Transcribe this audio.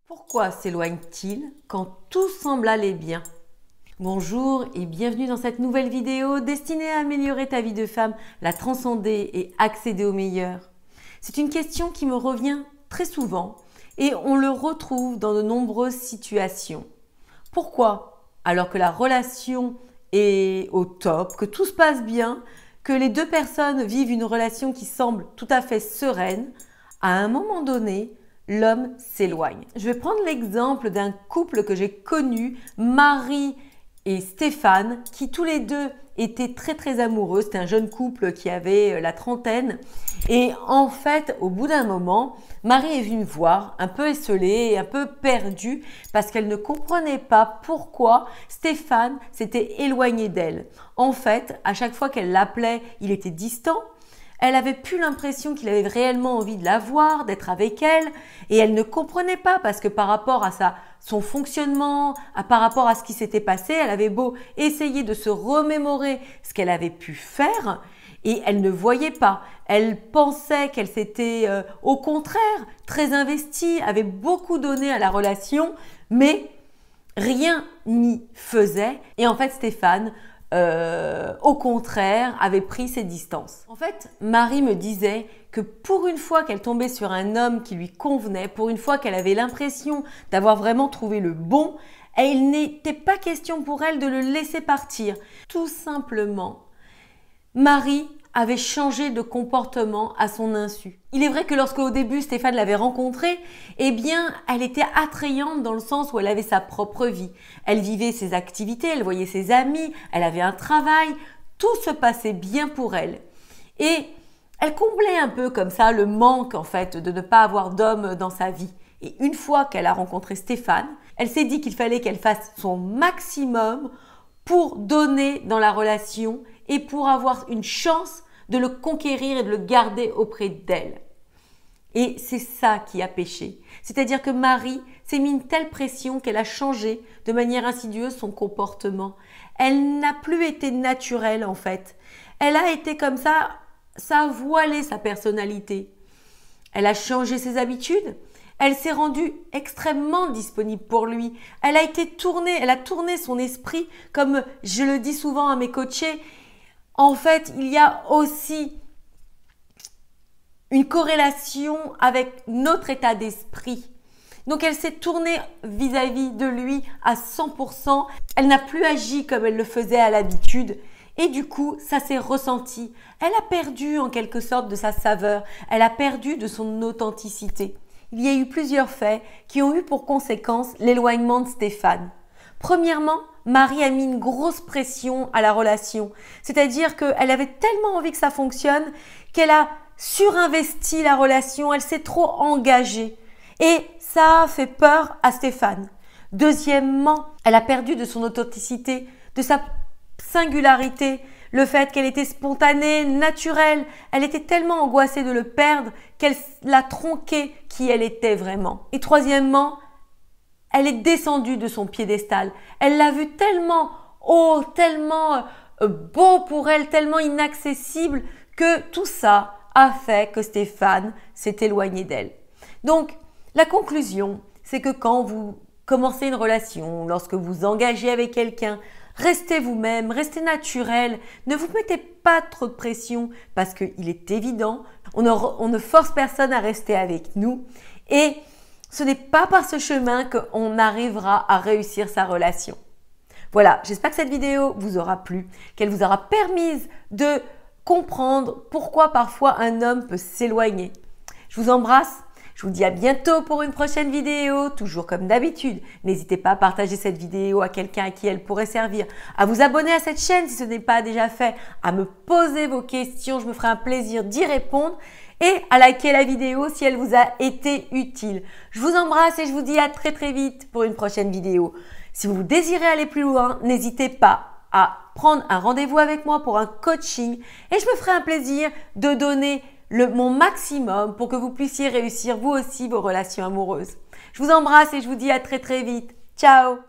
Pourquoi s'éloigne-t-il quand tout semble aller bien? Bonjour et bienvenue dans cette nouvelle vidéo destinée à améliorer ta vie de femme, la transcender et accéder au meilleur. C'est une question qui me revient très souvent et on le retrouve dans de nombreuses situations. Pourquoi, alors que la relation est au top, que tout se passe bien, que les deux personnes vivent une relation qui semble tout à fait sereine, à un moment donné, l'homme s'éloigne. Je vais prendre l'exemple d'un couple que j'ai connu, Marie et Stéphane, qui tous les deux étaient très amoureux. C'était un jeune couple qui avait la trentaine. Et en fait, au bout d'un moment, Marie est venue me voir, un peu esseulée et un peu perdue, parce qu'elle ne comprenait pas pourquoi Stéphane s'était éloigné d'elle. En fait, à chaque fois qu'elle l'appelait, il était distant. Elle avait plus l'impression qu'il avait réellement envie de la voir, d'être avec elle, et elle ne comprenait pas parce que par rapport à son fonctionnement, par rapport à ce qui s'était passé, elle avait beau essayer de se remémorer ce qu'elle avait pu faire, et elle ne voyait pas. Elle pensait qu'elle s'était au contraire très investie, avait beaucoup donné à la relation, mais rien n'y faisait. Et en fait, Stéphane, au contraire, avait pris ses distances. En fait, Marie me disait que pour une fois qu'elle tombait sur un homme qui lui convenait, pour une fois qu'elle avait l'impression d'avoir vraiment trouvé le bon, il n'était pas question pour elle de le laisser partir. Tout simplement, Marie avait changé de comportement à son insu. Il est vrai que lorsque au début Stéphane l'avait rencontrée, eh bien, elle était attrayante dans le sens où elle avait sa propre vie. Elle vivait ses activités, elle voyait ses amis, elle avait un travail, tout se passait bien pour elle. Et elle comblait un peu comme ça le manque en fait de ne pas avoir d'homme dans sa vie. Et une fois qu'elle a rencontré Stéphane, elle s'est dit qu'il fallait qu'elle fasse son maximum pour donner dans la relation et pour avoir une chance de le conquérir et de le garder auprès d'elle. Et c'est ça qui a péché. C'est-à-dire que Marie s'est mis une telle pression qu'elle a changé de manière insidieuse son comportement. Elle n'a plus été naturelle en fait. Elle a été comme ça a voilé sa personnalité. Elle a changé ses habitudes. Elle s'est rendue extrêmement disponible pour lui. Elle a tourné son esprit, comme je le dis souvent à mes coachés. En fait, il y a aussi une corrélation avec notre état d'esprit. Donc, elle s'est tournée vis-à-vis de lui à 100%. Elle n'a plus agi comme elle le faisait à l'habitude. Et du coup, ça s'est ressenti. Elle a perdu en quelque sorte de sa saveur. Elle a perdu de son authenticité. Il y a eu plusieurs faits qui ont eu pour conséquence l'éloignement de Stéphane. Premièrement, Marie a mis une grosse pression à la relation. C'est-à-dire qu'elle avait tellement envie que ça fonctionne qu'elle a surinvesti la relation, elle s'est trop engagée. Et ça a fait peur à Stéphane. Deuxièmement, elle a perdu de son authenticité, de sa singularité, le fait qu'elle était spontanée, naturelle. Elle était tellement angoissée de le perdre qu'elle l'a tronqué qui elle était vraiment. Et troisièmement, elle est descendue de son piédestal. Elle l'a vu tellement haut, tellement beau pour elle, tellement inaccessible que tout ça a fait que Stéphane s'est éloigné d'elle. Donc, la conclusion, c'est que quand vous commencez une relation, lorsque vous engagez avec quelqu'un, restez vous-même, restez naturel, ne vous mettez pas trop de pression parce qu'il est évident, on ne force personne à rester avec nous et ce n'est pas par ce chemin qu'on arrivera à réussir sa relation. Voilà, j'espère que cette vidéo vous aura plu, qu'elle vous aura permis de comprendre pourquoi parfois un homme peut s'éloigner. Je vous embrasse, je vous dis à bientôt pour une prochaine vidéo, toujours comme d'habitude. N'hésitez pas à partager cette vidéo à quelqu'un à qui elle pourrait servir, à vous abonner à cette chaîne si ce n'est pas déjà fait, à me poser vos questions, je me ferai un plaisir d'y répondre et à liker la vidéo si elle vous a été utile. Je vous embrasse et je vous dis à très vite pour une prochaine vidéo. Si vous désirez aller plus loin, n'hésitez pas à prendre un rendez-vous avec moi pour un coaching et je me ferai un plaisir de donner mon maximum pour que vous puissiez réussir vous aussi vos relations amoureuses. Je vous embrasse et je vous dis à très vite. Ciao!